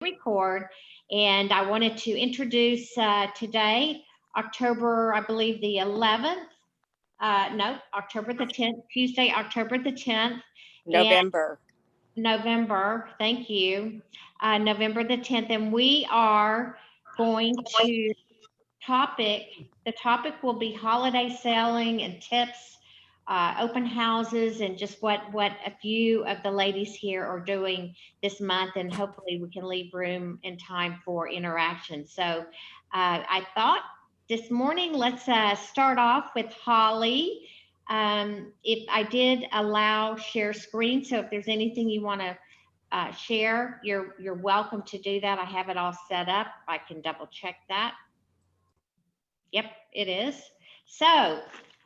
record, and I wanted to introduce today, October, I believe the 11th. No, October the 10th, Tuesday, October the 10th, and November. November. Thank you, November the 10th, and we are going to topic. The topic will be holiday selling and tips, open houses, and just what a few of the ladies here are doing this month, and hopefully we can leave room and time for interaction. So I thought this morning let's start off with Holly. If I did allow share screen, so if there's anything you want to share, you're welcome to do that. I have it all set up. I can double check that. Yep, it is. So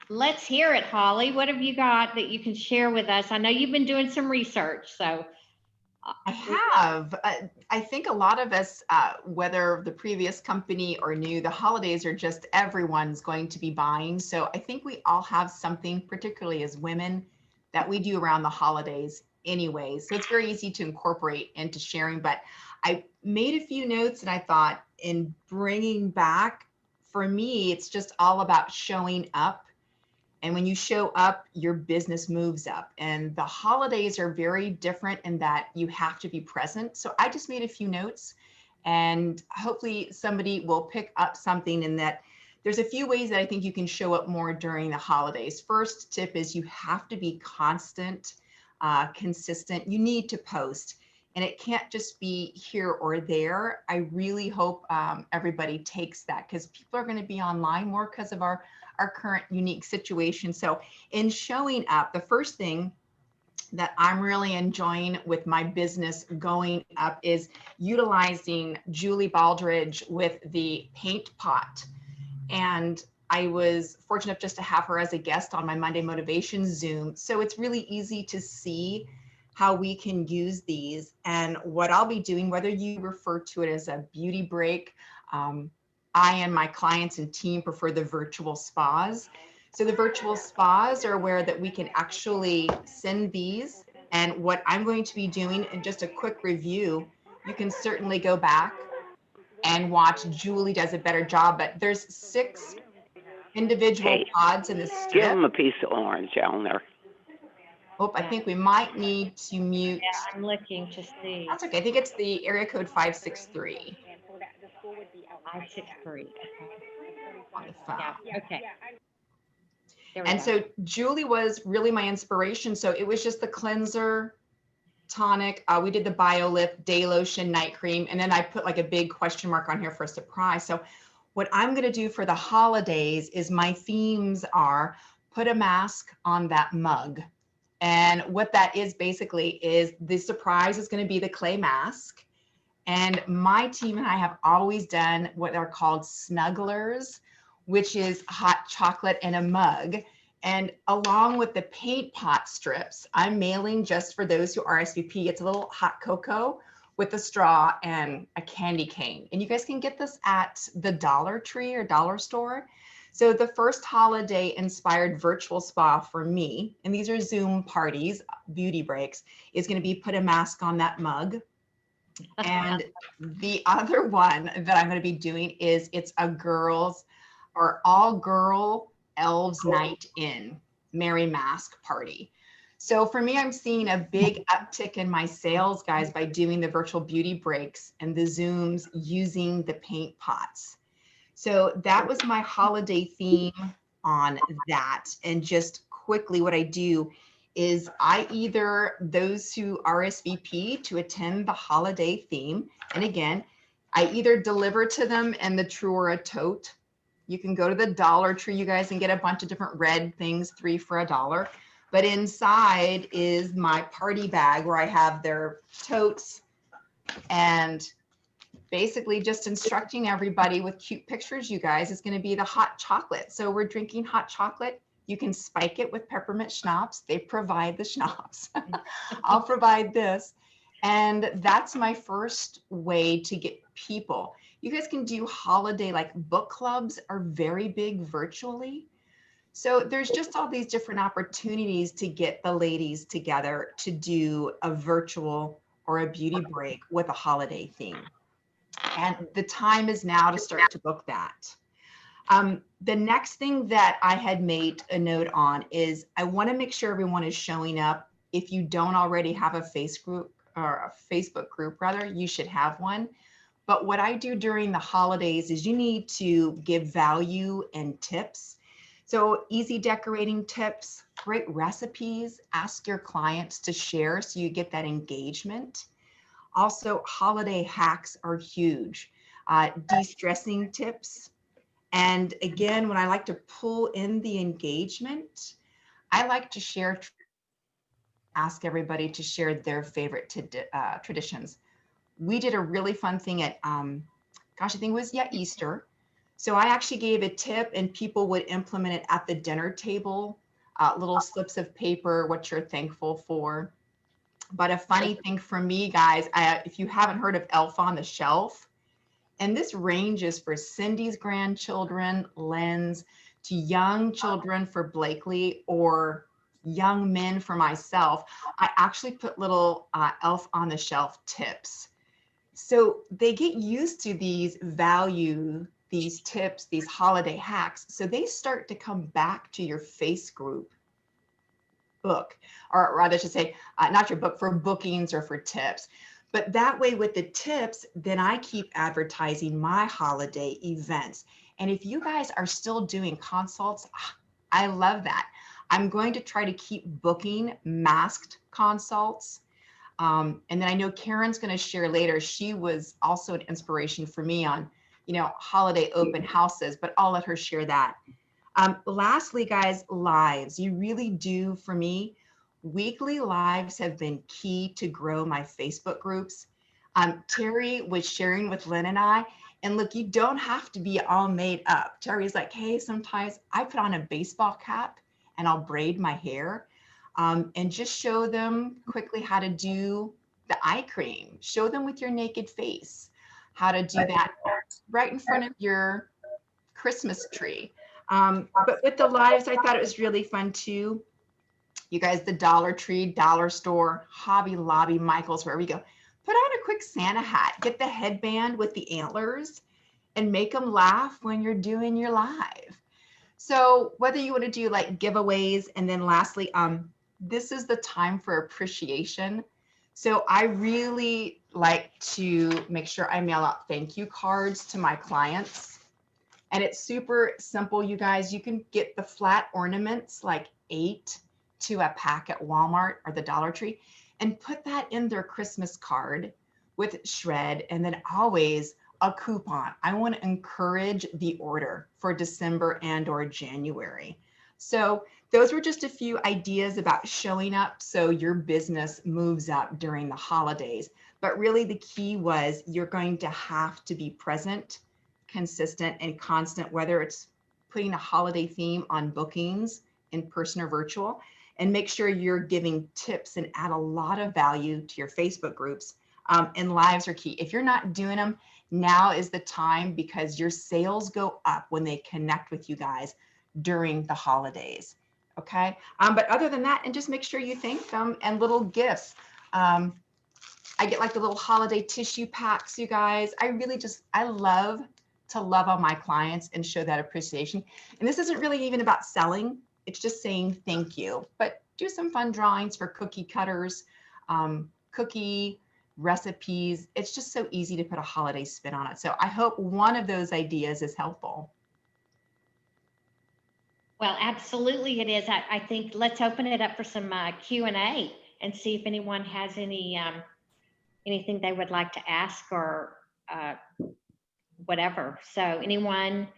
let's hear it, Holly. What have you got that you can share with us? I know you've been doing some research, so. I have. I think a lot of us, whether the previous company or new, the holidays are just everyone's going to be buying. So I think we all have something, particularly as women, that we do around the holidays anyway. So it's very easy to incorporate into sharing. But I made a few notes and I thought in bringing back, for me, it's just all about showing up. And when you show up, your business moves up. And the holidays are very different in that you have to be present. So I just made a few notes and hopefully somebody will pick up something in that. There's a few ways that I think you can show up more during the holidays. First tip is you have to be constant, consistent. You need to post. And it can't just be here or there. I really hope everybody takes that because people are going to be online more because of our current unique situation. So in showing up, the first thing that I'm really enjoying with my business going up is utilizing Julie Baldridge with the paint pot. And I was fortunate just to have her as a guest on my Monday Motivation Zoom. So it's really easy to see how we can use these and what I'll be doing, whether you refer to it as a beauty break. I and my clients and team prefer the virtual spas. So the virtual spas are where that we can actually send these. And what I'm going to be doing, and just a quick review, you can certainly go back and watch. Julie does a better job, but there's 6 individual pods in this strip. Give them a piece of orange on there. Oh, I think we might need to mute. Yeah, I'm looking to see. That's okay. I think it's the area code 563. 563. On the phone. Yeah, okay. And so Julie was really my inspiration. So it was just the cleanser, tonic. We did the BioLift, day lotion, night cream. And then I put like a big question mark on here for a surprise. So what I'm going to do for the holidays is my themes are put a mask on that mug. And what that is basically is the surprise is going to be the clay mask. And my team and I have always done what are called snugglers, which is hot chocolate in a mug. And along with the paint pot strips, I'm mailing just for those who RSVP. It's a little hot cocoa with a straw and a candy cane. And you guys can get this at the Dollar Tree or Dollar Store. So the first holiday inspired virtual spa for me, and these are Zoom parties, beauty breaks, is going to be put a mask on that mug. And the other one that I'm going to be doing is it's a girls or all girl elves night in Merry Mask party. So for me, I'm seeing a big uptick in my sales, guys, by doing the virtual beauty breaks and the Zooms using the paint pots. So that was my holiday theme on that. And just quickly, what I do is I either those who RSVP to attend the holiday theme. And again, I either deliver to them in the True tote. You can go to the Dollar Tree, you guys, and get a bunch of different red things, 3 for $1. But inside is my party bag where I have their totes and basically just instructing everybody with cute pictures, you guys, is going to be the hot chocolate. So we're drinking hot chocolate. You can spike it with peppermint schnapps. They provide the schnapps. I'll provide this. And that's my first way to get people. You guys can do holiday, like book clubs are very big virtually. So there's just all these different opportunities to get the ladies together to do a virtual or a beauty break with a holiday theme. And the time is now to start to book that. The next thing that I had made a note on is I want to make sure everyone is showing up. If you don't already have a Facebook group, rather, you should have one. But what I do during the holidays is you need to give value and tips. So easy decorating tips, great recipes, ask your clients to share so you get that engagement. Also, holiday hacks are huge. De-stressing tips. And again, when I like to pull in the engagement, I like to ask everybody to share their favorite traditions. We did a really fun thing at, I think it was, Easter. So I actually gave a tip and people would implement it at the dinner table, little slips of paper, what you're thankful for. But a funny thing for me, guys, if you haven't heard of Elf on the Shelf, and this ranges for Cindy's grandchildren, Lynn's, to young children for Blakely, or young men for myself, I actually put little Elf on the Shelf tips. So they get used to these these tips, these holiday hacks. So they start to come back to your face group book, or rather I should say, not your book, for bookings or for tips. But that way with the tips, then I keep advertising my holiday events. And if you guys are still doing consults, I love that. I'm going to try to keep booking masked consults. And then I know Karen's going to share later. She was also an inspiration for me on, holiday open houses, but I'll let her share that. Lastly, guys, lives. You really do, for me, weekly lives have been key to grow my Facebook groups. Terry was sharing with Lynn and I, and look, you don't have to be all made up. Terry's like, hey, sometimes I put on a baseball cap and I'll braid my hair, and just show them quickly how to do the eye cream. Show them with your naked face how to do that right in front of your Christmas tree. But with the lives, I thought it was really fun too. You guys, the Dollar Tree, Dollar Store, Hobby Lobby, Michael's, wherever you go, put on a quick Santa hat, get the headband with the antlers, and make them laugh when you're doing your live. So whether you want to do like giveaways, and then lastly, this is the time for appreciation. So I really like to make sure I mail out thank you cards to my clients. And it's super simple, you guys. You can get the flat ornaments, like 8 to a pack at Walmart or the Dollar Tree, and put that in their Christmas card with shred, and then always a coupon. I want to encourage the order for December and or January. So those were just a few ideas about showing up so your business moves up during the holidays. But really the key was you're going to have to be present, consistent, and constant, whether it's putting a holiday theme on bookings in person or virtual, and make sure you're giving tips and add a lot of value to your Facebook groups. And lives are key. If you're not doing them, now is the time, because your sales go up when they connect with you guys during the holidays. Okay. But other than that, and just make sure you thank them, and little gifts. I get like the little holiday tissue packs, you guys. I love to love on my clients and show that appreciation. And this isn't really even about selling. It's just saying thank you, but do some fun drawings for cookie cutters, cookie recipes. It's just so easy to put a holiday spin on it. So I hope one of those ideas is helpful. Well, absolutely it is. I think let's open it up for some Q&A and see if anyone has anything they would like to ask or whatever. So anyone,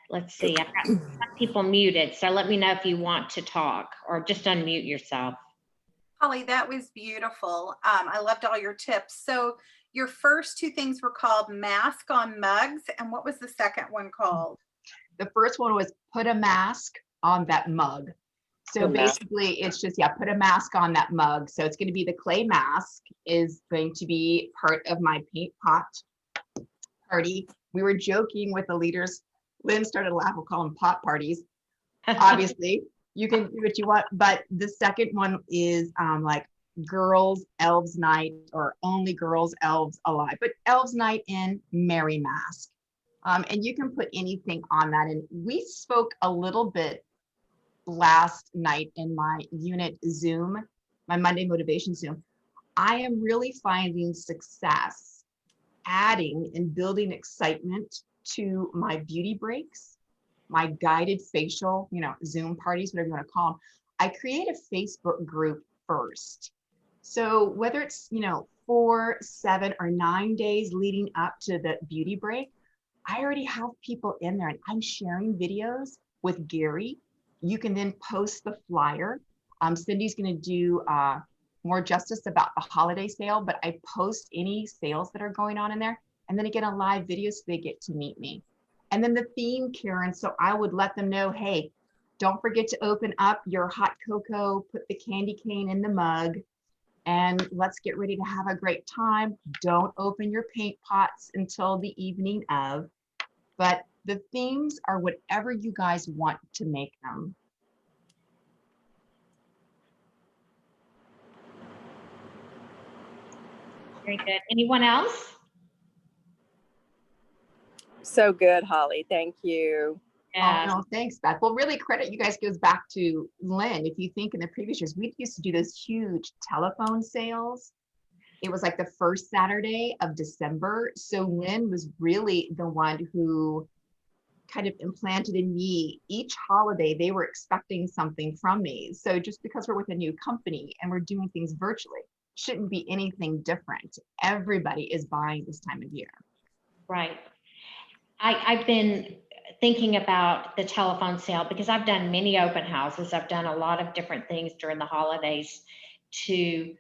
let's see, I've got some people muted. So let me know if you want to talk, or just unmute yourself. Holly, that was beautiful. I loved all your tips. So your first two things were called mask on mugs. And what was the second one called? The first one was put a mask on that mug. So basically it's just, put a mask on that mug. So it's going to be the clay mask is going to be part of my paint pot party. We were joking with the leaders. Lynn started to laugh. We'll call them pot parties. Obviously, you can do what you want. But the second one is like Girls Elves Night or Only Girls Elves Alive, but Elves Night in Merry Mask. And you can put anything on that. And we spoke a little bit last night in my unit Zoom, my Monday motivation Zoom. I am really finding success adding and building excitement to my beauty breaks, my guided facial, Zoom parties, whatever you want to call them. I create a Facebook group first. So whether it's, 4, 7, or 9 days leading up to the beauty break, I already have people in there and I'm sharing videos with Gary. You can then post the flyer. Cindy's going to do more justice about the holiday sale, but I post any sales that are going on in there. And then again, a live video so they get to meet me. And then the theme, Karen, so I would let them know, hey, don't forget to open up your hot cocoa, put the candy cane in the mug, and let's get ready to have a great time. Don't open your paint pots until the evening of, but the themes are whatever you guys want to make them. Very good. Anyone else? So good, Holly. Thank you. Yeah. Oh, no, thanks, Beth. Well, really credit you guys goes back to Lynn. If you think in the previous years, we used to do those huge telephone sales. It was like the first Saturday of December. So Lynn was really the one who kind of implanted in me each holiday, they were expecting something from me. So just because we're with a new company and we're doing things virtually, shouldn't be anything different. Everybody is buying this time of year. Right. I've been thinking about the telephone sale because I've done many open houses. I've done a lot of different things during the holidays in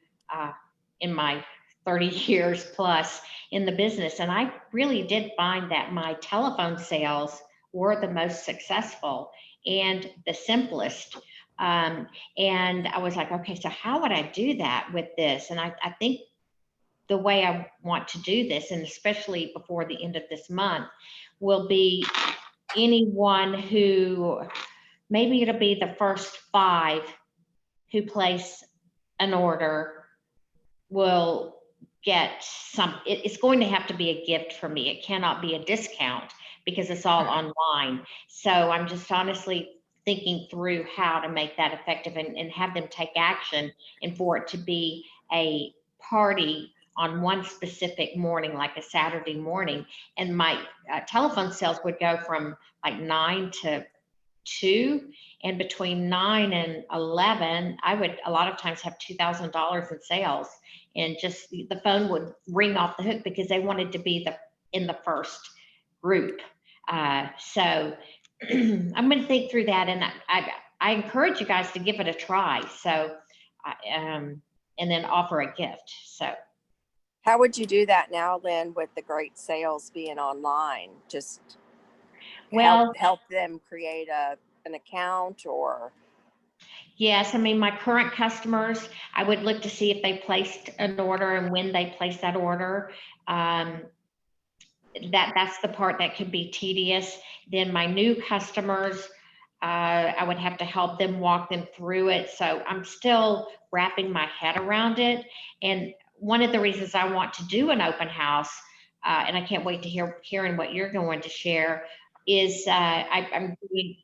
my 30 years plus in the business. And I really did find that my telephone sales were the most successful and the simplest. And I was like, okay, so how would I do that with this? And I think the way I want to do this, and especially before the end of this month, will be anyone who, maybe it'll be the first 5 who place an order will get it's going to have to be a gift for me. It cannot be a discount because it's all online. So I'm just honestly thinking through how to make that effective and have them take action, and for it to be a party on one specific morning, like a Saturday morning. And my telephone sales would go from like 9 to 2, and between 9 and 11, I would a lot of times have $2,000 in sales, and just the phone would ring off the hook because they wanted to be in the first group. So I'm going to think through that, and I encourage you guys to give it a try. So, and then offer a gift. So. How would you do that now, Lynn, with the great sales being online? Just help them create an account or? Yes, I mean, my current customers, I would look to see if they placed an order and when they placed that order. That's the part that could be tedious. Then my new customers, I would have to help them, walk them through it. So I'm still wrapping my head around it. And one of the reasons I want to do an open house, and I can't wait to hear, Karen, what you're going to share, is I'm doing,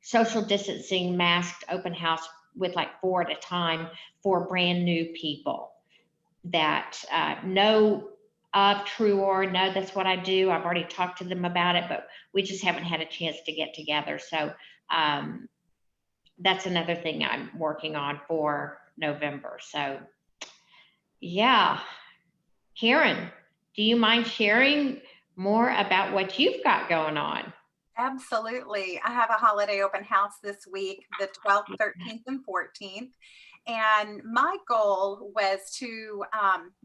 social distancing, masked open house with like 4 at a time for brand new people that know of TrueOr, know that's what I do. I've already talked to them about it, but we just haven't had a chance to get together. So that's another thing I'm working on for November. So yeah, Karen, do you mind sharing more about what you've got going on? Absolutely. I have a holiday open house this week, the 12th, 13th, and 14th. And my goal was to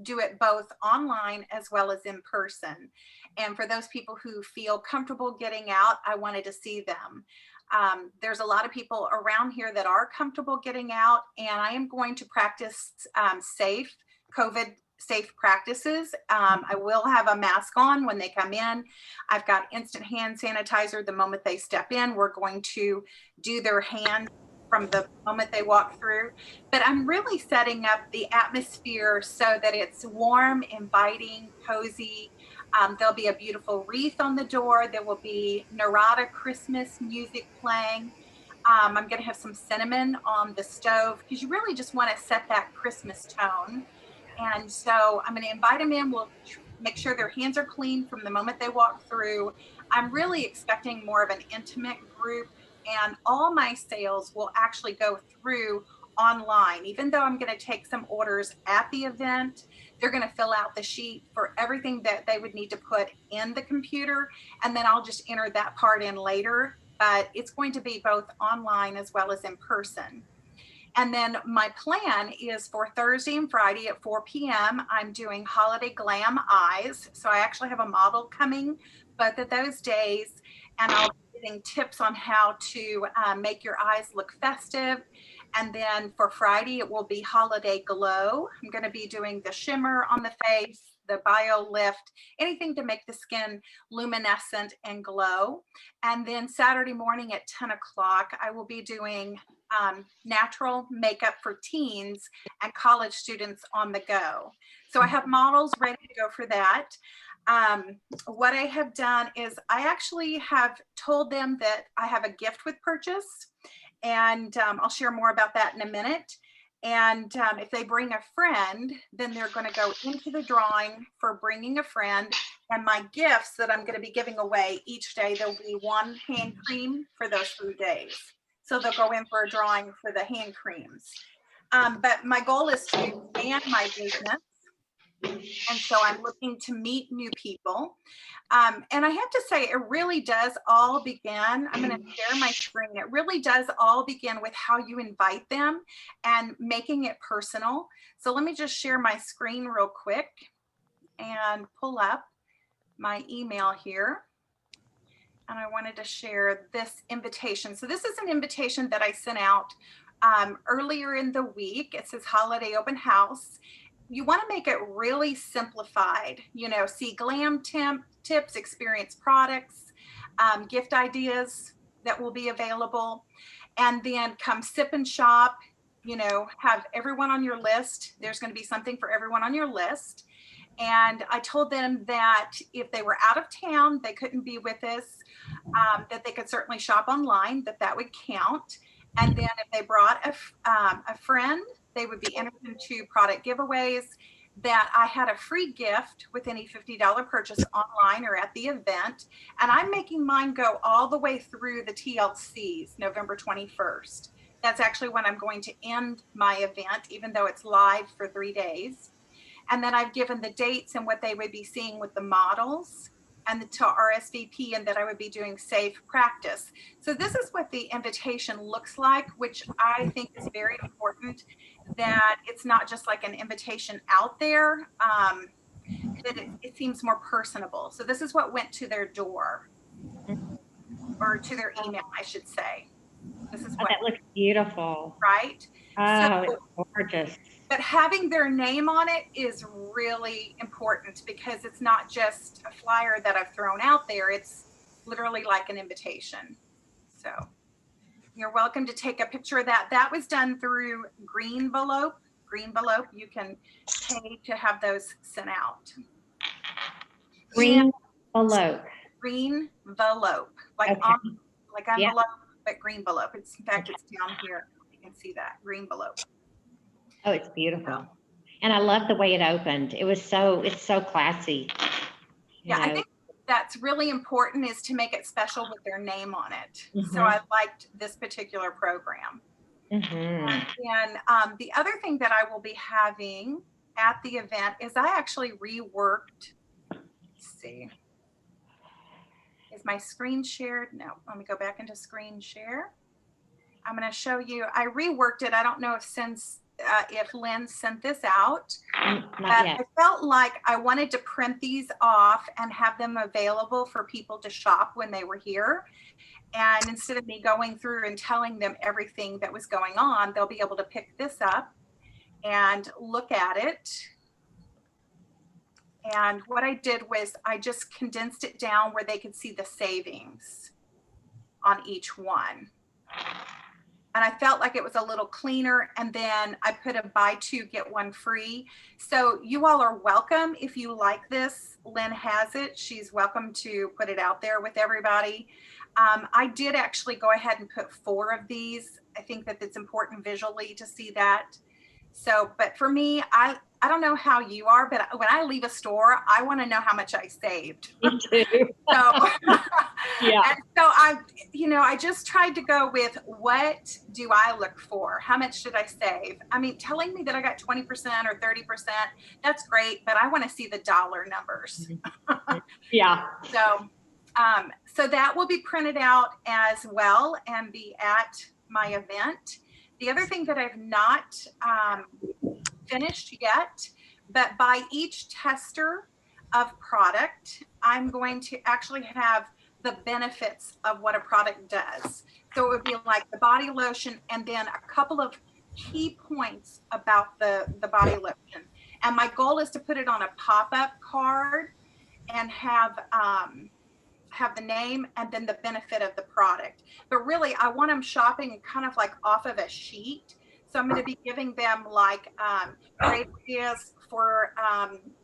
do it both online as well as in person. And for those people who feel comfortable getting out, I wanted to see them. There's a lot of people around here that are comfortable getting out, and I am going to practice COVID safe practices. I will have a mask on when they come in. I've got instant hand sanitizer the moment they step in. We're going to do their hand from the moment they walk through. But I'm really setting up the atmosphere so that it's warm, inviting, cozy. There'll be a beautiful wreath on the door. There will be Narada Christmas music playing. I'm going to have some cinnamon on the stove because you really just want to set that Christmas tone. And so I'm going to invite them in. We'll make sure their hands are clean from the moment they walk through. I'm really expecting more of an intimate group, and all my sales will actually go through online. Even though I'm going to take some orders at the event, they're going to fill out the sheet for everything that they would need to put in the computer, and then I'll just enter that part in later. But it's going to be both online as well as in person. And then my plan is for Thursday and Friday at 4 p.m. I'm doing holiday glam eyes. So I actually have a model coming both of those days, and I'll be giving tips on how to make your eyes look festive. And then for Friday, it will be holiday glow. I'm going to be doing the shimmer on the face, the bio lift, anything to make the skin luminescent and glow. And then Saturday morning at 10 o'clock, I will be doing natural makeup for teens and college students on the go. So I have models ready to go for that. What I have done is I actually have told them that I have a gift with purchase, and I'll share more about that in a minute. And if they bring a friend, then they're going to go into the drawing for bringing a friend. And my gifts that I'm going to be giving away each day, there'll be one hand cream for those 3 days. So they'll go in for a drawing for the hand creams. But my goal is to expand my business. And so I'm looking to meet new people. And I have to say, it really does all begin, I'm going to share my screen. It really does all begin with how you invite them and making it personal. So let me just share my screen real quick and pull up my email here. And I wanted to share this invitation. So this is an invitation that I sent out earlier in the week. It says holiday open house. You want to make it really simplified, you know, see glam tips, experience products, gift ideas that will be available, and then come sip and shop, you know, have everyone on your list. There's going to be something for everyone on your list. And I told them that if they were out of town, they couldn't be with us, that they could certainly shop online, that would count. And then if they brought a friend, they would be entered into product giveaways, that I had a free gift with any $50 purchase online or at the event. And I'm making mine go all the way through the TLCs, November 21st. That's actually when I'm going to end my event, even though it's live for 3 days. And then I've given the dates and what they would be seeing with the models, and to RSVP, and that I would be doing safe practice. So this is what the invitation looks like, which I think is very important, that it's not just like an invitation out there, that it seems more personable. So this is what went to their door, or to their email, I should say. This is what, that looks beautiful. Right? Oh, it's gorgeous. But having their name on it is really important, because it's not just a flyer that I've thrown out there. It's literally like an invitation. So you're welcome to take a picture of that. That was done through Greenvelope. Greenvelope, you can pay to have those sent out. Greenvelope. Greenvelope, like okay. like envelope, but Greenvelope. It's, in fact, it's down here. You can see that, Greenvelope. Oh, it's beautiful. And I love the way it opened. It's so classy. Yeah, I think that's really important, is to make it special with their name on it. Mm-hmm. So I liked this particular program. Mm-hmm. And the other thing that I will be having at the event is I actually reworked, let's see, is my screen shared? No, let me go back into screen share. I'm going to show you, I reworked it. I don't know if Lynn sent this out. Not yet. I felt like I wanted to print these off and have them available for people to shop when they were here. And instead of me going through and telling them everything that was going on, they'll be able to pick this up and look at it. And what I did was I just condensed it down where they could see the savings on each one. and I felt like it was a little cleaner. And then I put a buy two, get one free. So you all are welcome. If you like this, Lynn has it. She's welcome to put it out there with everybody. I did actually go ahead and put 4 of these. I think that it's important visually to see that. So, but for me, I don't know how you are, but when I leave a store, I want to know how much I saved. Me too. So, Yeah. and so I just tried to go with, what do I look for? How much did I save? I mean, telling me that I got 20% or 30%, that's great, but I want to see the dollar numbers. Yeah. So that will be printed out as well and be at my event. The other thing that I've not finished yet, but by each tester of product, I'm going to actually have the benefits of what a product does. So it would be like the body lotion and then a couple of key points about the body lotion. And my goal is to put it on a pop-up card and have the name and then the benefit of the product. But really, I want them shopping kind of like off of a sheet. So I'm going to be giving them like great ideas for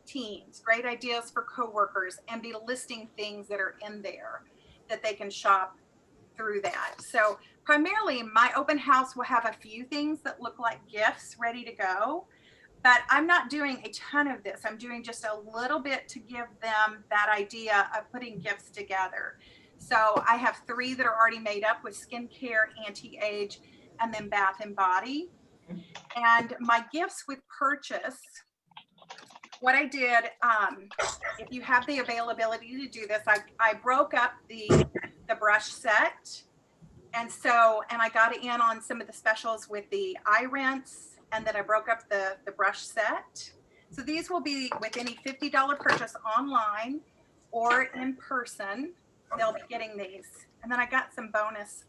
teens, great ideas for coworkers, and be listing things that are in there that they can shop through that. So primarily, my open house will have a few things that look like gifts ready to go. But I'm not doing a ton of this. I'm doing just a little bit to give them that idea of putting gifts together. So I have 3 that are already made up with skincare, anti-age, and then bath and body. And my gifts with purchase, what I did, if you have the availability to do this, I broke up the brush set. And I got in on some of the specials with the eye rinse. And then I broke up the brush set. So these will be with any $50 purchase online or in person. They'll be getting these. And then I got some bonus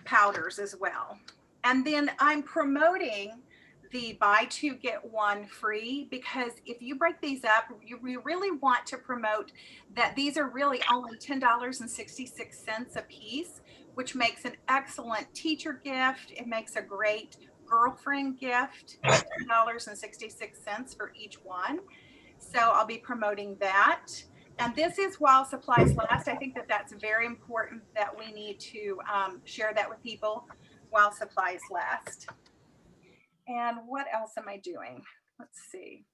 powders as well. And then I'm promoting the buy 2, get 1 free, because if you break these up, you really want to promote that these are really only $10.66 a piece, which makes an excellent teacher gift. It makes a great girlfriend gift, $10.66 for each one. So I'll be promoting that. And this is while supplies last. I think that that's very important that we need to share that with people while supplies last. And what else am I doing? Let's see.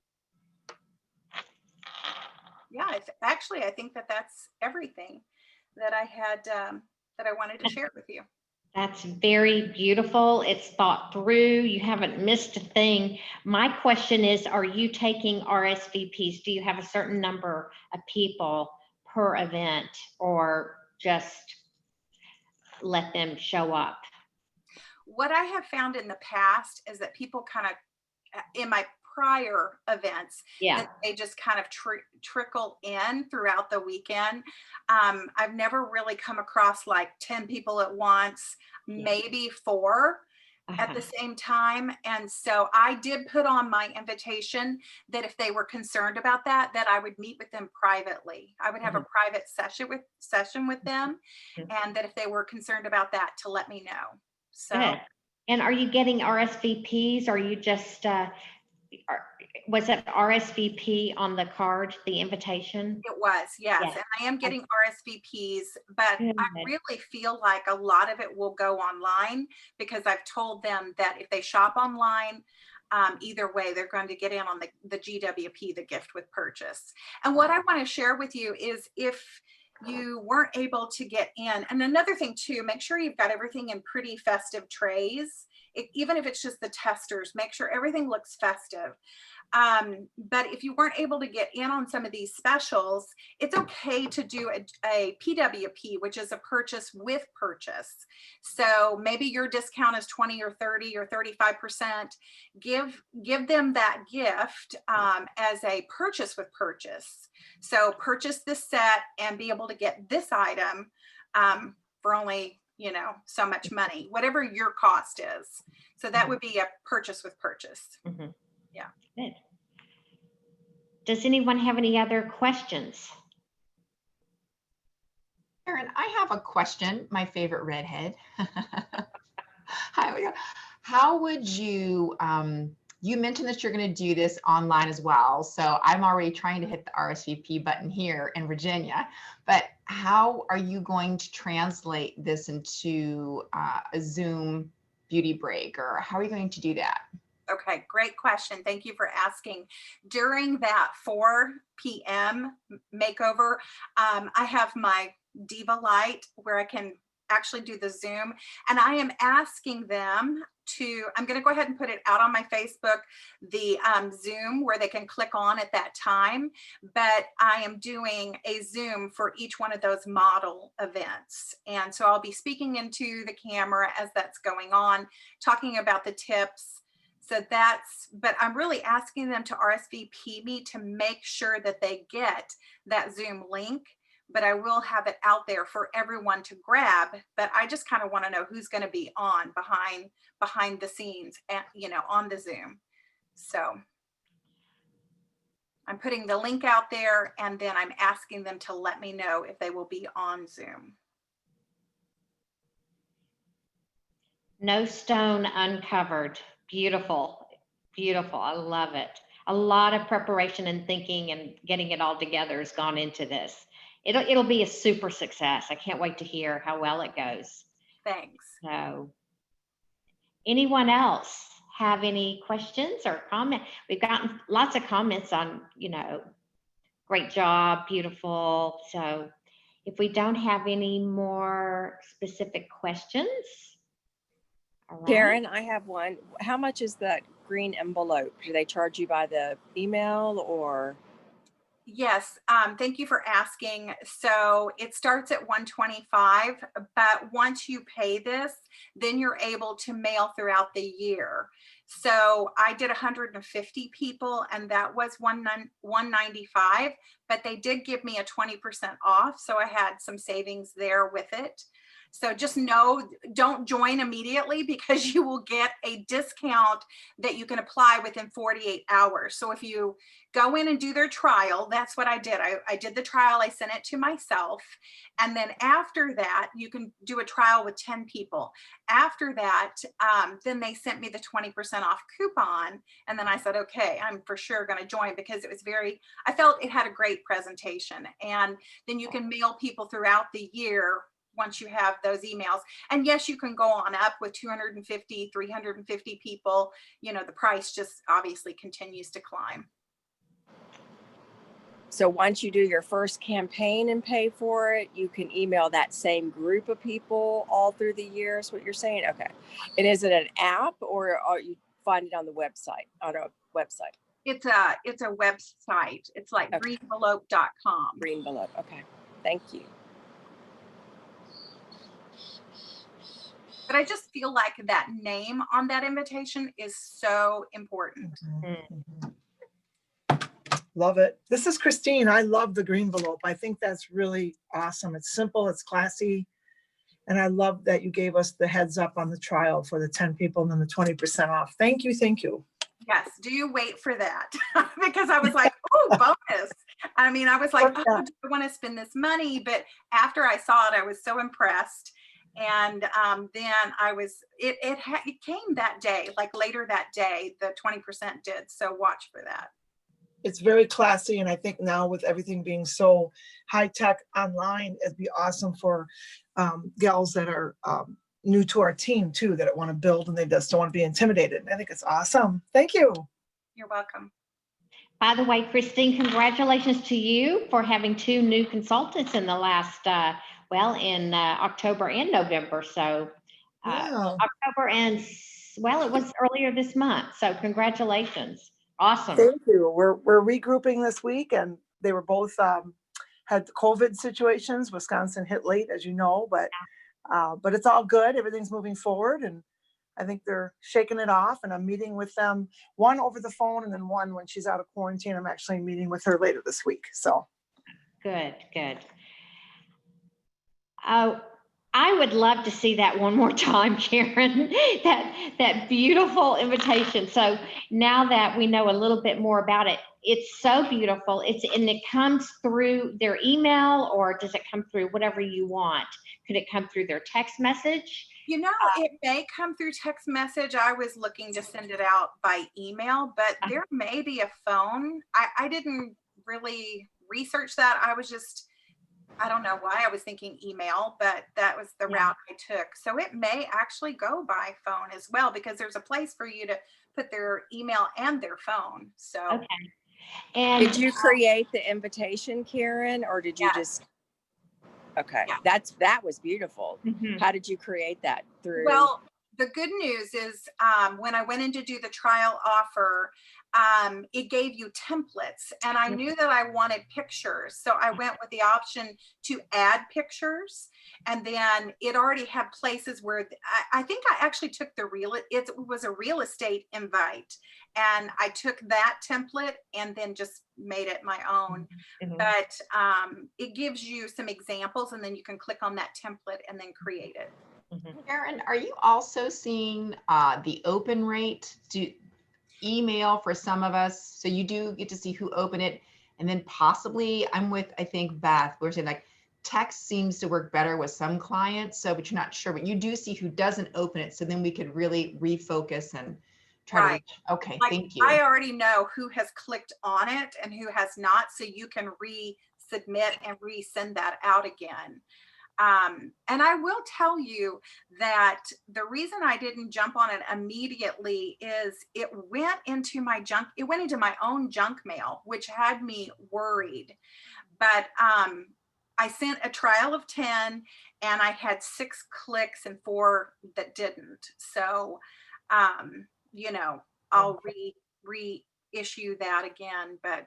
Yeah, actually, I think that that's everything that I had that I wanted to share with you. That's very beautiful. It's thought through. You haven't missed a thing. My question is, are you taking RSVPs? Do you have a certain number of people per event, or just let them show up? What I have found in the past is that people kind of, in my prior events, that they just kind of trickle in throughout the weekend. I've never really come across like 10 people at once, maybe 4 at the same time. And so I did put on my invitation that if they were concerned about that I would meet with them privately. I would have a private session with them, and that if they were concerned about that, to let me know. So, good. And are you getting RSVPs? Are you just was it RSVP on the card, the invitation? It was, yes. And I am getting RSVPs, but I really feel like a lot of it will go online, because I've told them that if they shop online, either way, they're going to get in on the GWP, the gift with purchase. And what I want to share with you is, if you weren't able to get in, and another thing too, make sure you've got everything in pretty festive trays. Even if it's just the testers, make sure everything looks festive. But if you weren't able to get in on some of these specials, it's okay to do a PWP, which is a purchase with purchase. So maybe your discount is 20 or 30 or 35%. Give them that gift as a purchase with purchase. So purchase this set and be able to get this item for only, so much money, whatever your cost is. So that would be a purchase with purchase. Yeah. Good. Does anyone have any other questions? Karen, I have a question, my favorite redhead. How would you, you mentioned that you're going to do this online as well. So I'm already trying to hit the RSVP button here in Virginia, but how are you going to translate this into a Zoom beauty break, or how are you going to do that? Okay, great question. Thank you for asking. During that 4 p.m. makeover, I have my Diva Light where I can actually do the Zoom, and I am asking them to, I'm going to go ahead and put it out on my Facebook, the Zoom where they can click on at that time, but I am doing a Zoom for each one of those model events. And so I'll be speaking into the camera as that's going on, talking about the tips. So that's, but I'm really asking them to RSVP me to make sure that they get that Zoom link, but I will have it out there for everyone to grab. But I just kind of want to know who's going to be on behind the scenes and, you know, on the Zoom. So I'm putting the link out there, and then I'm asking them to let me know if they will be on Zoom. No stone uncovered. Beautiful, beautiful. I love it. A lot of preparation and thinking and getting it all together has gone into this. It'll be a super success. I can't wait to hear how well it goes. Thanks. So, anyone else have any questions or comments? We've gotten lots of comments on, you know, great job, beautiful. So, if we don't have any more specific questions. All right. Karen, I have one. How much is that green envelope? Do they charge you by the email or? Yes, thank you for asking. So it starts at $125, but once you pay this, then you're able to mail throughout the year. So I did 150 people, and that was $195, but they did give me a 20% off. So I had some savings there with it. So just know, don't join immediately, because you will get a discount that you can apply within 48 hours. So if you go in and do their trial, that's what I did. I did the trial, I sent it to myself. And then after that, you can do a trial with 10 people. After that, then they sent me the 20% off coupon. And then I said, okay, I'm for sure going to join, because it was I felt it had a great presentation. And then you can mail people throughout the year once you have those emails. And yes, you can go on up with 250, 350 people. You know, the price just obviously continues to climb. So once you do your first campaign and pay for it, you can email that same group of people all through the year, is what you're saying? Okay. And is it an app, or you find it on the website, on a website? It's a website. It's like okay. greenvelope.com. Greenvelope. Okay. Thank you. But I just feel like that name on that invitation is so important. Love it. This is Christine. I love the green envelope. I think that's really awesome. It's simple, it's classy. And I love that you gave us the heads up on the trial for the 10 people and then the 20% off. Thank you. Thank you. Yes. Do you wait for that? Because I was like, oh, bonus. I mean, I was like, oh, do I want to spend this money? But after I saw it, I was so impressed. And then it came that day, like later that day, the 20% did. So watch for that. It's very classy. And I think now with everything being so high tech online, it'd be awesome for gals that are new to our team too, that want to build and they just don't want to be intimidated. I think it's awesome. Thank you. You're welcome. By the way, Christine, congratulations to you for having 2 new consultants in the last, in October and November. So October and, well, it was earlier this month. So congratulations. Awesome. Thank you. We're regrouping this week, and they were both had COVID situations. Wisconsin hit late, as you know, but it's all good. Everything's moving forward, and I think they're shaking it off. And I'm meeting with them, one over the phone, and then one when she's out of quarantine. I'm actually meeting with her later this week. So good. I would love to see that one more time, Karen, that beautiful invitation. So now that we know a little bit more about it, It's so beautiful. And it comes through their email, or does it come through whatever you want? Could it come through their text message? You know, it may come through text message. I was looking to send it out by email, but there may be a phone. I didn't really research that. I don't know why I was thinking email, but that was the route I took. So it may actually go by phone as well, because there's a place for you to put their email and their phone. So. Okay. And did you create the invitation, Karen, or did you just? Okay, Yeah. that was beautiful. How did you create that? Through? Well, the good news is when I went in to do the trial offer, it gave you templates, and I knew that I wanted pictures. So I went with the option to add pictures, and then it already had places where I think I actually took it was a real estate invite, and I took that template and then just made it my own. But it gives you some examples, and then you can click on that template and then create it. Karen, are you also seeing the open rate to email for some of us? So you do get to see who opened it, and then possibly I'm with, I think, Beth, we're saying like text seems to work better with some clients. So, but you're not sure, but you do see who doesn't open it. So then we could really refocus and try to reach. Okay, thank you. I already know who has clicked on it and who has not. So you can resubmit and resend that out again. And I will tell you that the reason I didn't jump on it immediately is it went into my own junk mail, which had me worried. But I sent a trial of 10, and I had 6 clicks and 4 that didn't. So, I'll reissue that again, but.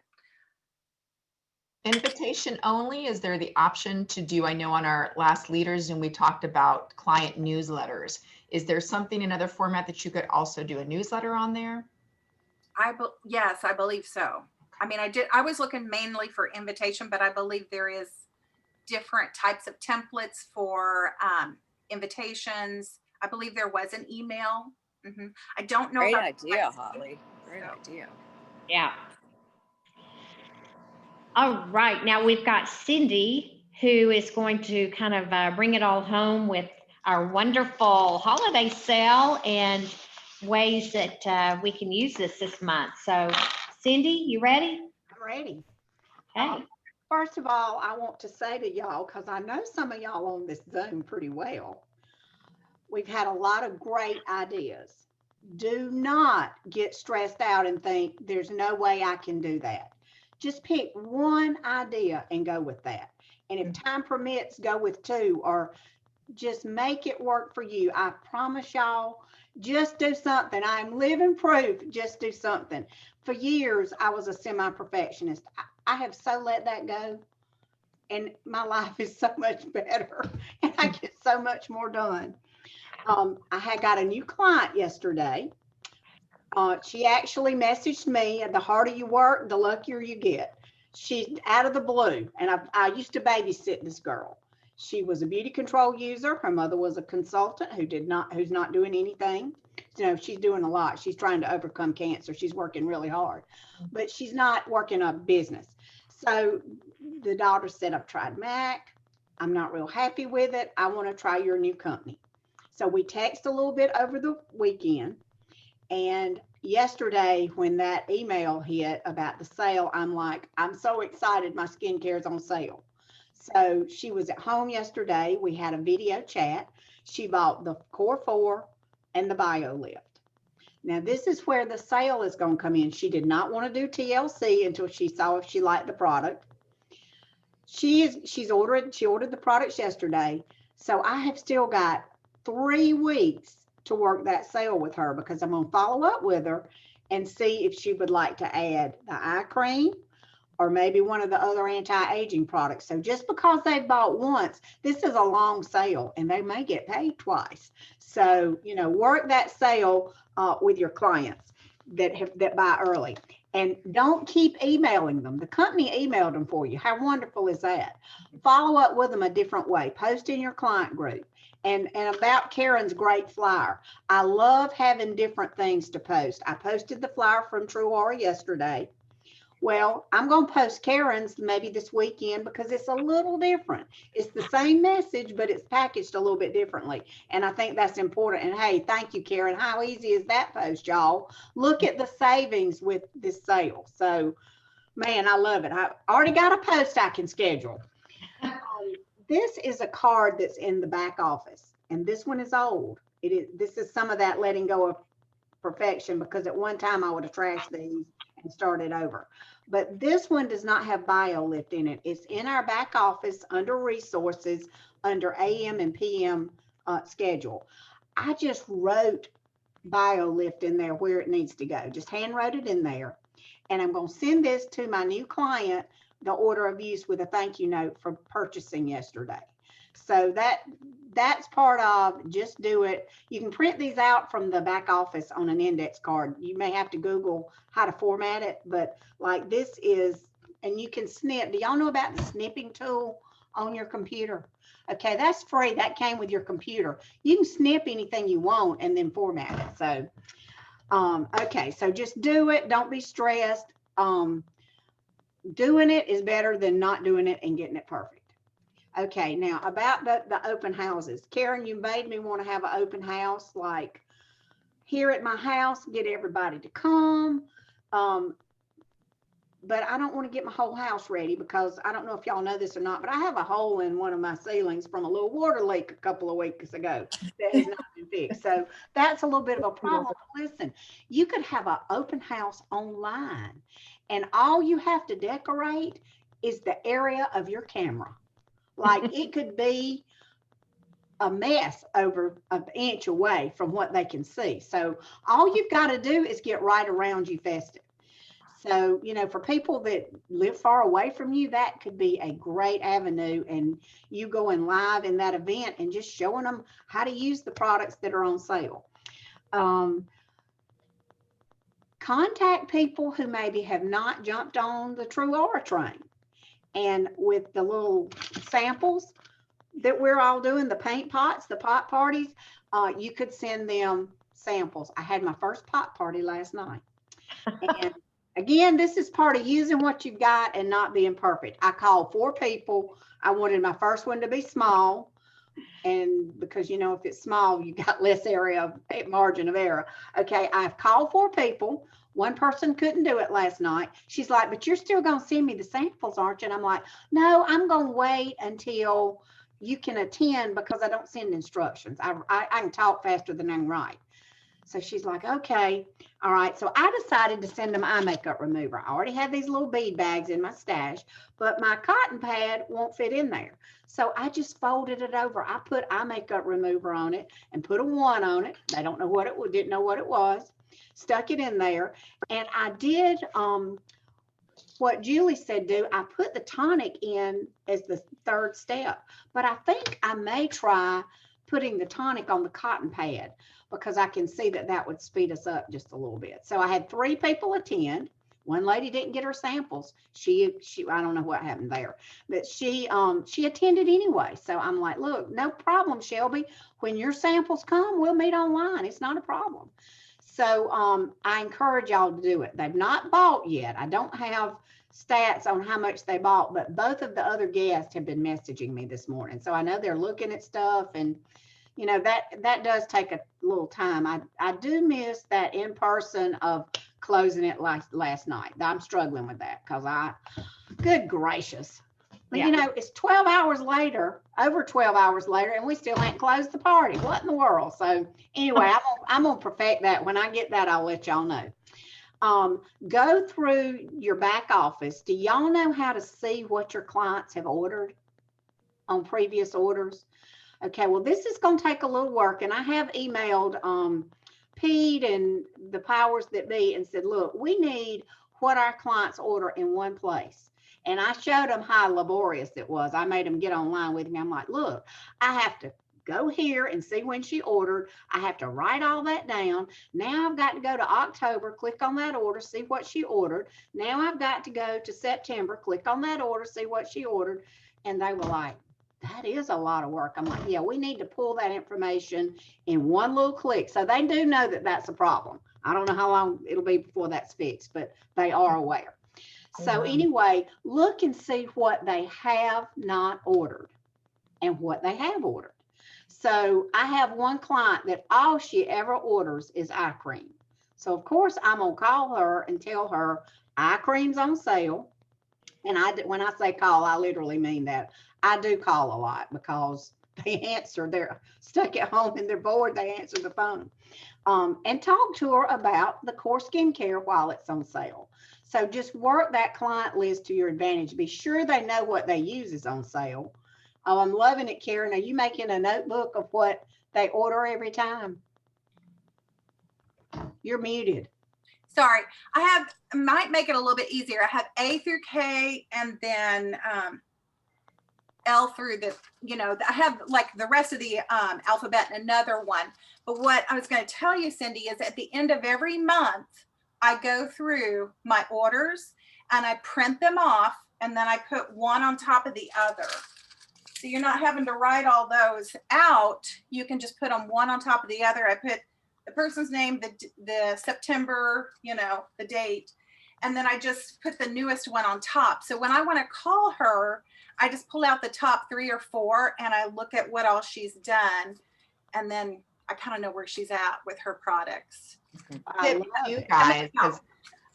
Invitation only, is there the option to do, I know on our last leaders and we talked about client newsletters. Is there something, another format that you could also do a newsletter on there? Yes, I believe so. I mean, I was looking mainly for invitation, but I believe there is different types of templates for invitations. I believe there was an email. I don't know. Great idea, Holly. Great idea. Yeah. All right, now we've got Cindy, who is going to kind of bring it all home with our wonderful holiday sale and ways that we can use this month. So Cindy, you ready? I'm ready. Okay. First of all, I want to say to y'all, because I know some of y'all on this Zoom pretty well, we've had a lot of great ideas. Do not get stressed out and think there's no way I can do that. Just pick one idea and go with that. And if time permits, go with 2, or just make it work for you. I promise y'all, just do something. I'm living proof. Just do something. For years, I was a semi-perfectionist. I have so let that go, and my life is so much better, and I get so much more done. I had got a new client yesterday. She actually messaged me, and the harder you work, the luckier you get. She's out of the blue, and I used to babysit this girl. She was a beauty control user. Her mother was a consultant who's not doing anything. She's doing a lot. She's trying to overcome cancer. She's working really hard, but she's not working a business. So the daughter said, I've tried Mac. I'm not real happy with it. I want to try your new company. So we texted a little bit over the weekend. And yesterday, when that email hit about the sale, I'm like, I'm so excited. My skincare is on sale. So she was at home yesterday. We had a video chat. She bought the Core 4 and the Bio Lift. Now, this is where the sale is going to come in. She did not want to do TLC until she saw if she liked the product. She ordered the products yesterday. So I have still got 3 weeks to work that sale with her, because I'm going to follow up with her and see if she would like to add the eye cream or maybe one of the other anti-aging products. So just because they've bought once, this is a long sale and they may get paid twice. So, work that sale with your clients that buy early, and don't keep emailing them. The company emailed them for you. How wonderful is that? Follow up with them a different way. Post in your client group. And about Karen's great flyer. I love having different things to post. I posted the flyer from True Aura yesterday. Well, I'm going to post Karen's maybe this weekend because it's a little different. It's the same message, but it's packaged a little bit differently. And I think that's important. And hey, thank you, Karen. How easy is that post, y'all? Look at the savings with this sale. So, man, I love it. I already got a post I can schedule. This is a card that's in the back office, and this one is old. This is some of that letting go of perfection, because at one time I would have trashed these and started over. But this one does not have BioLift in it. It's in our back office under resources, under AM and PM schedule. I just wrote BioLift in there where it needs to go. Just hand wrote it in there. And I'm going to send this to my new client, the order of use, with a thank you note for purchasing yesterday. So that's part of just do it. You can print these out from the back office on an index card. You may have to Google how to format it, but like this is, and you can snip. Do y'all know about the snipping tool on your computer? Okay, that's free. That came with your computer. You can snip anything you want and then format it. So, okay, so just do it. Don't be stressed. Doing it is better than not doing it and getting it perfect. Okay, now about the open houses. Karen, you made me want to have an open house, like here at my house, get everybody to come. But I don't want to get my whole house ready because I don't know if y'all know this or not, but I have a hole in one of my ceilings from a little water leak a couple of weeks ago that has not been fixed. So that's a little bit of a problem. Listen, you could have an open house online, and all you have to decorate is the area of your camera. Like it could be a mess over an inch away from what they can see. So all you've got to do is get right around you festive. So, you know, for people that live far away from you, that could be a great avenue, and you going live in that event and just showing them how to use the products that are on sale. Contact people who maybe have not jumped on the True Aura train. And with the little samples that we're all doing, the paint pots, the pot parties, you could send them samples. I had my first pot party last night. And again, this is part of using what you've got and not being perfect. I called 4 people. I wanted my first one to be small. And because, you know, if it's small, you got less margin of error. Okay, I've called 4 people. One person couldn't do it last night. She's like, but you're still going to send me the samples, aren't you? And I'm like, no, I'm going to wait until you can attend because I don't send instructions. I can talk faster than I can write. So she's like, okay, all right. So I decided to send them eye makeup remover. I already had these little bead bags in my stash, but my cotton pad won't fit in there. So I just folded it over. I put eye makeup remover on it and put a 1 on it. They don't know what it was, didn't know what it was. Stuck it in there. And I did what Julie said do. I put the tonic in as the 3rd step, but I think I may try putting the tonic on the cotton pad because I can see that that would speed us up just a little bit. So I had 3 people attend. One lady didn't get her samples. She I don't know what happened there, but she attended anyway. So I'm like, look, no problem, Shelby. When your samples come, we'll meet online. It's not a problem. So I encourage y'all to do it. They've not bought yet. I don't have stats on how much they bought, but both of the other guests have been messaging me this morning. So I know they're looking at stuff, and you know, that does take a little time. I do miss that in person of closing it last night. I'm struggling with that because good gracious. Yeah. You know, it's 12 hours later, over 12 hours later, and we still ain't closed the party. What in the world? So anyway, I'm going to perfect that. When I get that, I'll let y'all know. Go through your back office. Do y'all know how to see what your clients have ordered on previous orders? Okay, well, this is going to take a little work, and I have emailed Pete and the powers that be and said, look, we need what our clients order in one place. And I showed them how laborious it was. I made them get online with me. I'm like, look, I have to go here and see when she ordered. I have to write all that down. Now I've got to go to October, click on that order, see what she ordered. Now I've got to go to September, click on that order, see what she ordered. And they were like, that is a lot of work. I'm like, yeah, we need to pull that information in one little click. So they do know that that's a problem. I don't know how long it'll be before that's fixed, but they are aware. So anyway, look and see what they have not ordered and what they have ordered. So I have one client that all she ever orders is eye cream. So of course I'm gonna call her and tell her eye cream's on sale. And when I say call, I literally mean that. I do call a lot because they answer. They're stuck at home and they're bored. They answer the phone. And talk to her about the core skincare while it's on sale. So just work that client list to your advantage. Be sure they know what they use is on sale. Oh, I'm loving it, Karen. Are you making a notebook of what they order every time? You're muted. Sorry, might make it a little bit easier. I have A through K and then L through the, I have like the rest of the alphabet in another one. But what I was going to tell you, Cindy, is at the end of every month, I go through my orders and I print them off and then I put one on top of the other. So you're not having to write all those out. You can just put them one on top of the other. I put the person's name, the September, the date, and then I just put the newest one on top. So when I want to call her, I just pull out the top 3 or 4 and I look at what all she's done. And then I kind of know where she's at with her products. Tip you guys, because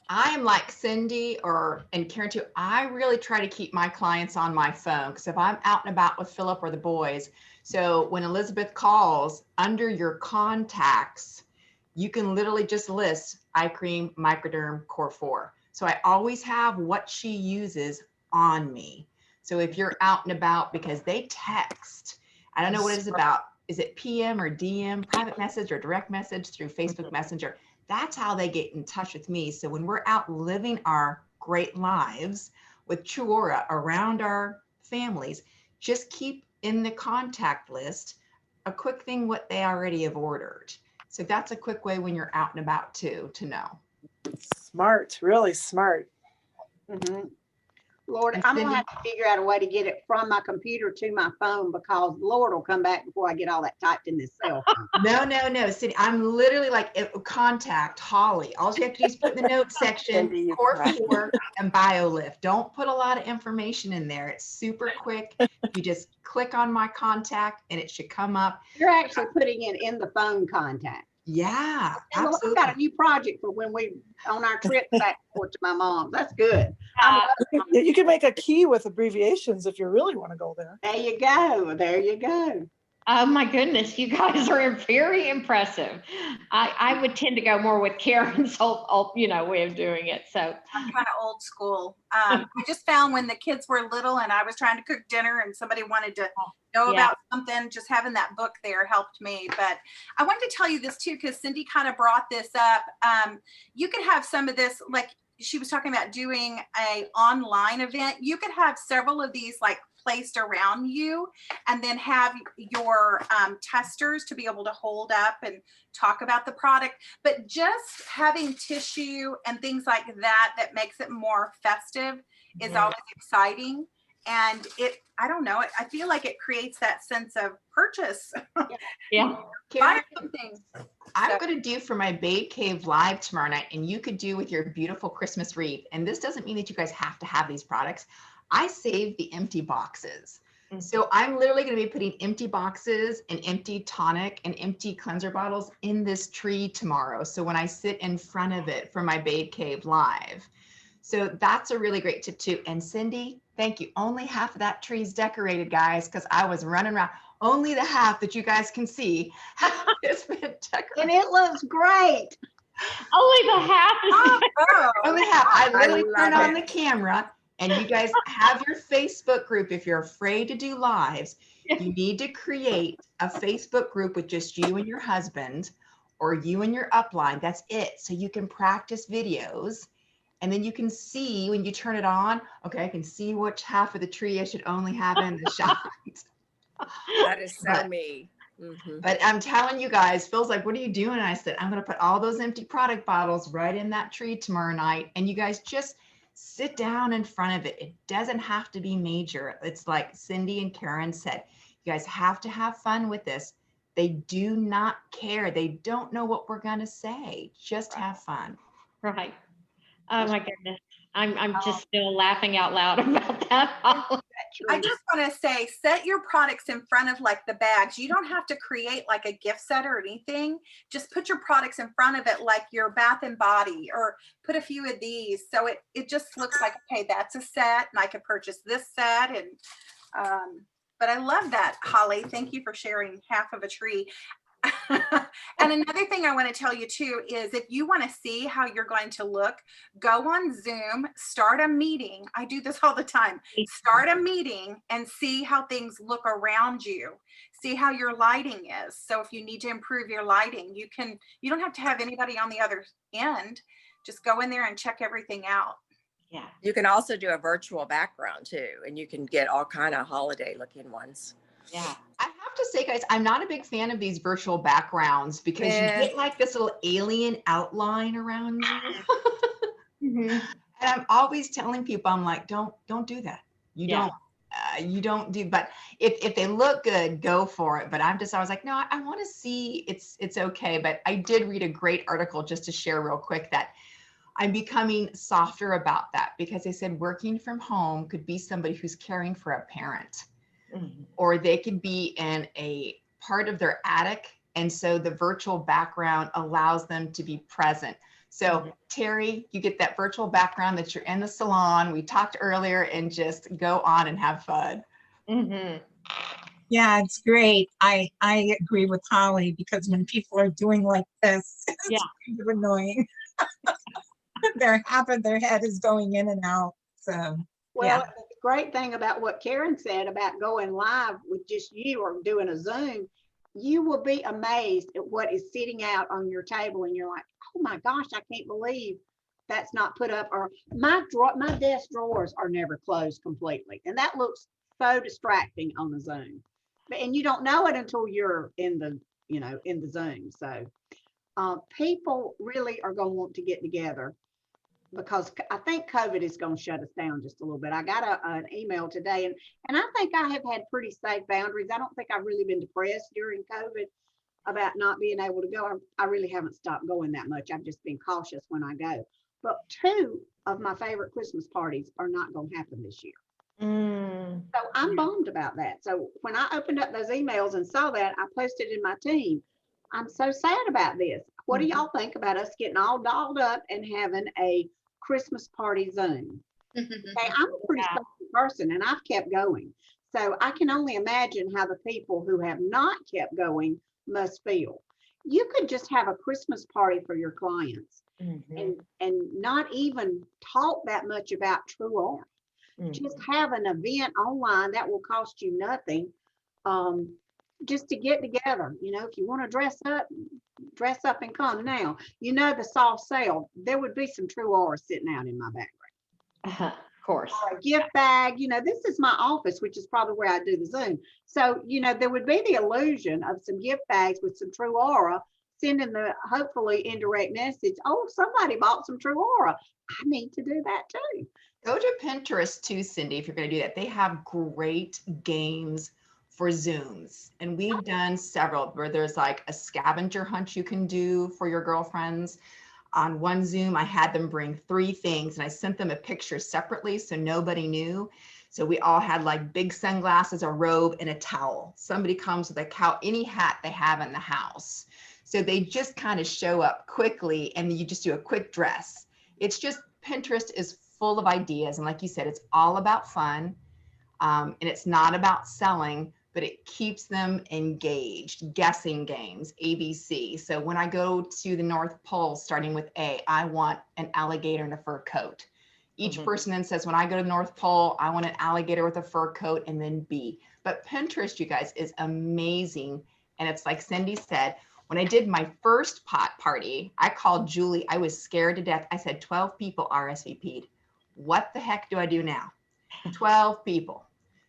I am like Cindy and Karen too. I really try to keep my clients on my phone because if I'm out and about with Philip or the boys, so when Elizabeth calls, under your contacts, you can literally just list eye cream, microderm, core 4. So I always have what she uses on me. So if you're out and about, because they text, I don't know what it is about. Is it PM or DM, private message or direct message through Facebook Messenger? That's how they get in touch with me. So when we're out living our great lives with Chuora around our families, just keep in the contact list a quick thing what they already have ordered. So that's a quick way when you're out and about too to know. Smart, really smart. Mm-hmm. Lord, I'm gonna have to figure out a way to get it from my computer to my phone because Lord will come back before I get all that typed in this cell phone. No, Cindy, I'm literally like contact Holly. All you have to do is put in the notes section, core 4 and BioLift. Don't put a lot of information in there. It's super quick. You just click on my contact and it should come up. You're actually putting it in the phone contact. Yeah, absolutely. I've got a new project for when we on our trip back to my mom. That's good. You can make a key with abbreviations if you really want to go there. There you go. There you go. Oh my goodness, you guys are very impressive. I would tend to go more with Karen's whole way of doing it. So I'm kind of old school. I just found when the kids were little and I was trying to cook dinner and somebody wanted to know about something, just having that book there helped me. But I wanted to tell you this too, because Cindy kind of brought this up. You could have some of this, like she was talking about doing a online event. You could have several of these like placed around you and then have your testers to be able to hold up and talk about the product. But just having tissue and things like that makes it more festive is always exciting. And I don't know, I feel like it creates that sense of purchase. Yeah. Karen, I'm going to do for my Babe Cave live tomorrow night, and you could do with your beautiful Christmas wreath. And this doesn't mean that you guys have to have these products. I save the empty boxes. So I'm literally going to be putting empty boxes and empty tonic and empty cleanser bottles in this tree tomorrow. So when I sit in front of it for my Babe Cave live. So that's a really great tip too. And Cindy, thank you. Only half of that tree is decorated, guys, because I was running around. Only the half that you guys can see has been decorated. And it looks great. Only the half is Only half. I literally turn on the camera. And you guys have your Facebook group. If you're afraid to do lives, you need to create a Facebook group with just you and your husband or you and your upline. That's it. So you can practice videos and then you can see when you turn it on, okay, I can see which half of the tree I should only have in the shot. That is so me. Mm-hmm. But I'm telling you guys, Phil's like, what are you doing? And I said, I'm going to put all those empty product bottles right in that tree tomorrow night. And you guys just sit down in front of it. It doesn't have to be major. It's like Cindy and Karen said, you guys have to have fun with this. They do not care. They don't know what we're going to say. Just have fun. right. Oh my goodness. I'm just still laughing out loud about that. I just want to say, set your products in front of like the bags. You don't have to create like a gift set or anything. Just put your products in front of it, like your Bath and Body, or put a few of these. So it just looks like, okay, that's a set and I could purchase this set. And, but I love that, Holly. Thank you for sharing half of a tree. And another thing I want to tell you too is if you want to see how you're going to look, go on Zoom, start a meeting. I do this all the time. Start a meeting and see how things look around you. See how your lighting is. So if you need to improve your lighting, you don't have to have anybody on the other end. Just go in there and check everything out. Yeah. You can also do a virtual background too, and you can get all kind of holiday looking ones. Yeah. I have to say, guys, I'm not a big fan of these virtual backgrounds because you get like this little alien outline around you. And I'm always telling people, I'm like, don't do that. You don't do, but if they look good, go for it. But I was like, no, I want to see it's okay. But I did read a great article just to share real quick that I'm becoming softer about that because they said working from home could be somebody who's caring for a parent. Or they could be in a part of their attic. And so the virtual background allows them to be present. So Terry, you get that virtual background that you're in the salon. We talked earlier, and just go on and have fun. Yeah, it's great. I agree with Holly because when people are doing like this, it's kind of annoying. Half of their head is going in and out. So well, the great thing about what Karen said about going live with just you or doing a Zoom, you will be amazed at what is sitting out on your table. And you're like, oh my gosh, I can't believe that's not put up. Or my desk drawers are never closed completely. And that looks so distracting on the Zoom. And you don't know it until you're in the Zoom. So people really are going to want to get together, because I think COVID is going to shut us down just a little bit. I got an email today, and I think I have had pretty safe boundaries. I don't think I've really been depressed during COVID about not being able to go. I really haven't stopped going that much. I've just been cautious when I go. But 2 of my favorite Christmas parties are not going to happen this year. So I'm bummed about that. So when I opened up those emails and saw that, I posted in my team, I'm so sad about this. What do y'all think about us getting all dolled up and having a Christmas party Zoom? Okay, I'm a pretty social person and I've kept going. So I can only imagine how the people who have not kept going must feel. You could just have a Christmas party for your clients and not even talk that much about True Aura. Just have an event online that will cost you nothing. Just to get together, if you want to dress up and come. Now, the soft sale, there would be some True Aura sitting out in my background. Of course. Or a gift bag, this is my office, which is probably where I do the Zoom. So, there would be the illusion of some gift bags with some True Aura, sending the hopefully indirect message, oh, somebody bought some True Aura. I need to do that too. Go to Pinterest too, Cindy, if you're going to do that. They have great games for Zooms. And we've done several where there's like a scavenger hunt you can do for your girlfriends. On one Zoom, I had them bring 3 things and I sent them a picture separately so nobody knew. So we all had like big sunglasses, a robe, and a towel. Somebody comes with any hat they have in the house. So they just kind of show up quickly and you just do a quick dress. It's just, Pinterest is full of ideas. And like you said, it's all about fun. And it's not about selling, but it keeps them engaged. Guessing games, ABC. So when I go to the North Pole, starting with A, I want an alligator in a fur coat. Each person then says, when I go to the North Pole, I want an alligator with a fur coat, and then B. But Pinterest, you guys, is amazing. And it's like Cindy said, when I did my first pot party, I called Julie. I was scared to death. I said 12 people RSVP'd. What the heck do I do now? 12 people.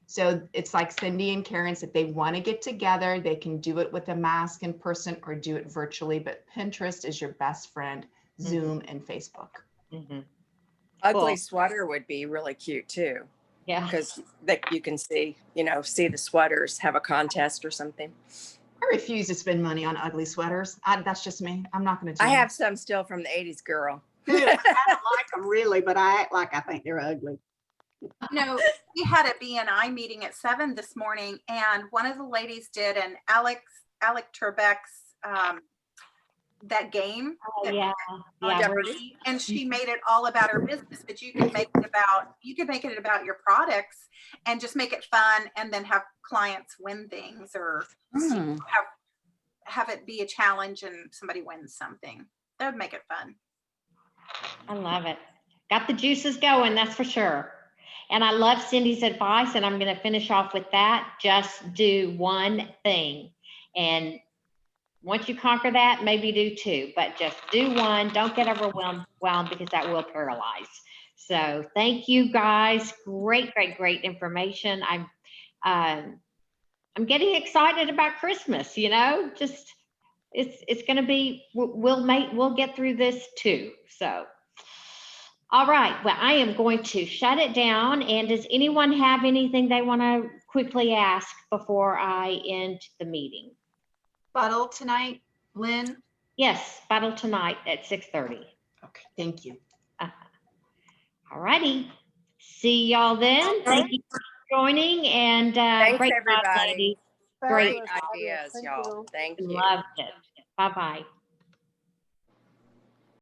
So it's like Cindy and Karen said, they want to get together. They can do it with a mask in person or do it virtually, but Pinterest is your best friend, Zoom and Facebook. Ugly sweater would be really cute too. Yeah. Because you can see the sweaters, have a contest or something. I refuse to spend money on ugly sweaters. That's just me. I'm not going to do I have some still from the 80s girl. I don't like them really, but I act like I think they're ugly. We had a BNI meeting at 7 this morning, and one of the ladies did an Alec Trebek's that game. Oh, yeah. Yeah. Jeopardy. And she made it all about her business, but you could make it about your products and just make it fun, and then have clients win things, or have it be a challenge and somebody wins something. That would make it fun. I love it. Got the juices going, that's for sure. And I love Cindy's advice, and I'm going to finish off with that. Just do one thing. And once you conquer that, maybe do two, but just do one. Don't get overwhelmed because that will paralyze. So thank you guys. Great, great, great information. I'm getting excited about Christmas, just it's going to be, we'll get through this too. So, all right. Well, I am going to shut it down. And does anyone have anything they want to quickly ask before I end the meeting? Buttle tonight, Lynn? Yes, battle tonight at 6:30. Okay, thank you. All righty. See y'all then. Thank you for joining, and Thanks, great job, everybody. ladies. Great Fabulous, ideas, thank y'all. you. Thank you. Loved it. Bye-bye.